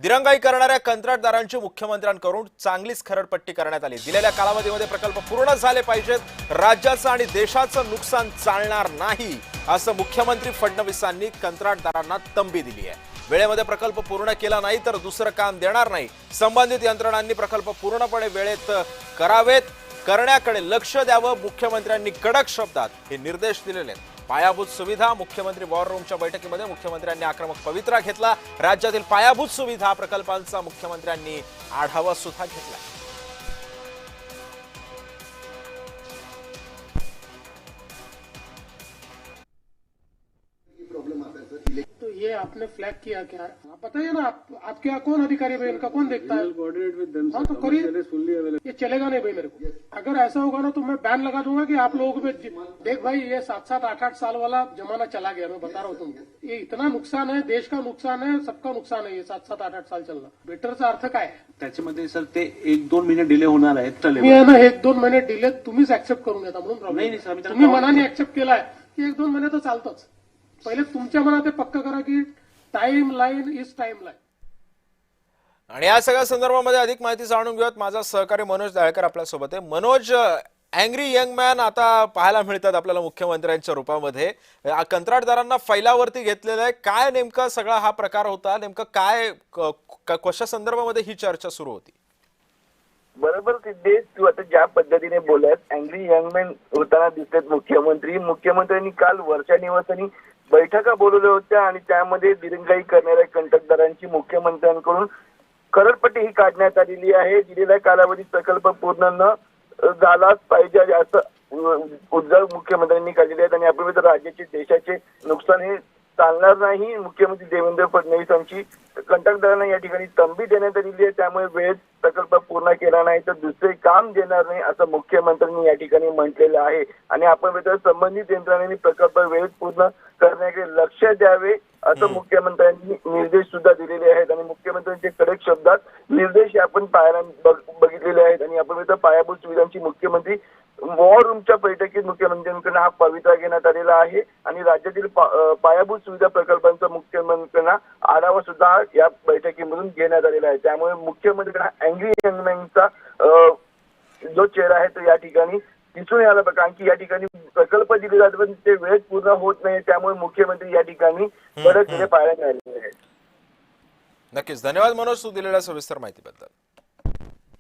दिरंगाई करणाऱ्या कंत्राटदारांची मुख्यमंत्र्यांकडून चांगलीच खरडपट्टी करण्यात आली। दिलेल्या कालावधीमध्ये प्रकल्प पूर्ण झाले पाहिजेत, राज्याचं आणि देशाचं नुकसान चालणार नाही असं मुख्यमंत्री फडणवीसांनी कंत्राटदारांना तंबी दिली आहे। वेळेमध्ये प्रकल्प पूर्ण केला नाही तर दुसरं काम देणार नाही। संबंधित यंत्रणांनी प्रकल्प पूर्णपणे वेळेत करावेत, करण्याकडे लक्ष द्यावं। मुख्यमंत्र्यांनी कडक शब्दात हे निर्देश दिलेले आहेत। पायाभूत सुविधा मुख्यमंत्री वॉर रूमच्या बैठकीमध्ये मुख्यमंत्र्यांनी आक्रमक पवित्रा घेतला। राज्यातील पायाभूत सुविधा प्रकल्पांचा मुख्यमंत्र्यांनी आढावा सुद्धा घेतला। तो ये आपने फ्लैग किया क्या? आप बताइए ना, आपके यहाँ कौन अधिकारी है, इनका कौन देखता है? हाँ तो करिए, ये चलेगा नहीं भाई मेरे को। अगर ऐसा होगा ना तो मैं बैन लगा दूंगा कि आप लोगों को देख भाई, ये 7-7, 8-8 साल वाला जमाना चला गया। मैं बता रहा हूँ तुमको, ये इतना नुकसान है, देश का नुकसान है, सबका नुकसान है। ये 7-7, 8-8 साल चलना बेटरचा अर्थ काय? त्याच्यामध्ये सर ते 1-2 महिने डिले होणार आहेत। मी आहे ना 1-2 महिने डिले तुम्हीच ऍक्सेप्ट करून घेता म्हणून प्रॉब्लेम नाही। तुम्ही मनाने ऍक्सेप्ट केलाय की 1-2 महिने तर चालतोच। पहिले तुमच्या मनात हे पक्का करा की time line is time line. आणि या सगळ्या संदर्भामध्ये अधिक माहिती जाणून घेऊयात। माझा सहकारी मनोज दाळकर आपल्या सोबत आहे। मनोज, अँग्री यंग मॅन आता पाहायला मिळतात आपल्याला मुख्यमंत्र्यांच्या रूपामध्ये। कंत्राटदारांना फैलावरती घेतलेलं आहे, काय नेमका सगळा हा प्रकार होता? नेमकं काय कशा संदर्भामध्ये ही चर्चा सुरू होती? बरोबर सिद्धेश, तू आता ज्या पद्धतीने बोलत अँग्री यंग मॅन होताना दिसतात मुख्यमंत्र्यांनी काल वर्षा निवासानी बैठका बोलवल्या होत्या आणि त्यामध्ये दिरंगाई करणाऱ्या कंत्राटदारांची मुख्यमंत्र्यांकडून खरडपट्टी ही काढण्यात आलेली आहे। दिलेल्या कालावधीत प्रकल्प पूर्ण न झालाच पाहिजे असं उद्धव मुख्यमंत्र्यांनी काढलेले आहेत। आणि आपण राज्याचे देशाचे नुकसान हे चालणार नाही। मुख्यमंत्री देवेंद्र फडणवीस यांची कंत्राटदारांना या ठिकाणी तंबी देण्यात आलेली आहे। त्यामुळे वेळेत प्रकल्प पूर्ण केला नाही तर दुसरे काम देणार नाही असं मुख्यमंत्र्यांनी या ठिकाणी म्हटलेलं आहे। आणि आपण संबंधित यंत्रणांनी प्रकल्प वेळेत पूर्ण करण्याकडे लक्ष द्यावे असं मुख्यमंत्र्यांनी निर्देश सुद्धा दिलेले आहेत। आणि मुख्यमंत्र्यांचे कडक शब्दात निर्देश आपण पाहायला बघितलेले आहेत। आणि आपण पायाभूत सुविधांची मुख्यमंत्री वॉर रूमच्या बैठकीत मुख्यमंत्र्यांकडून हा पवित्रा घेण्यात आलेला आहे। आणि राज्यातील पायाभूत सुविधा प्रकल्पांचा मुख्यमंत्र्यांना आढावा सुद्धा या बैठकीमधून घेण्यात आलेला आहे। त्यामुळे मुख्यमंत्र्यांना अँग्री यंग मॅनचा जो चेहरा आहे तो या ठिकाणी दिसून यायला बघा। कारण की या ठिकाणी प्रकल्प दिले जातात पण ते वेळेत पूर्ण होत नाही, त्यामुळे मुख्यमंत्री या ठिकाणी कडक पाहायला मिळालेले आहेत। नक्कीच धन्यवाद मनोज, तू दिलेल्या सविस्तर माहितीबद्दल।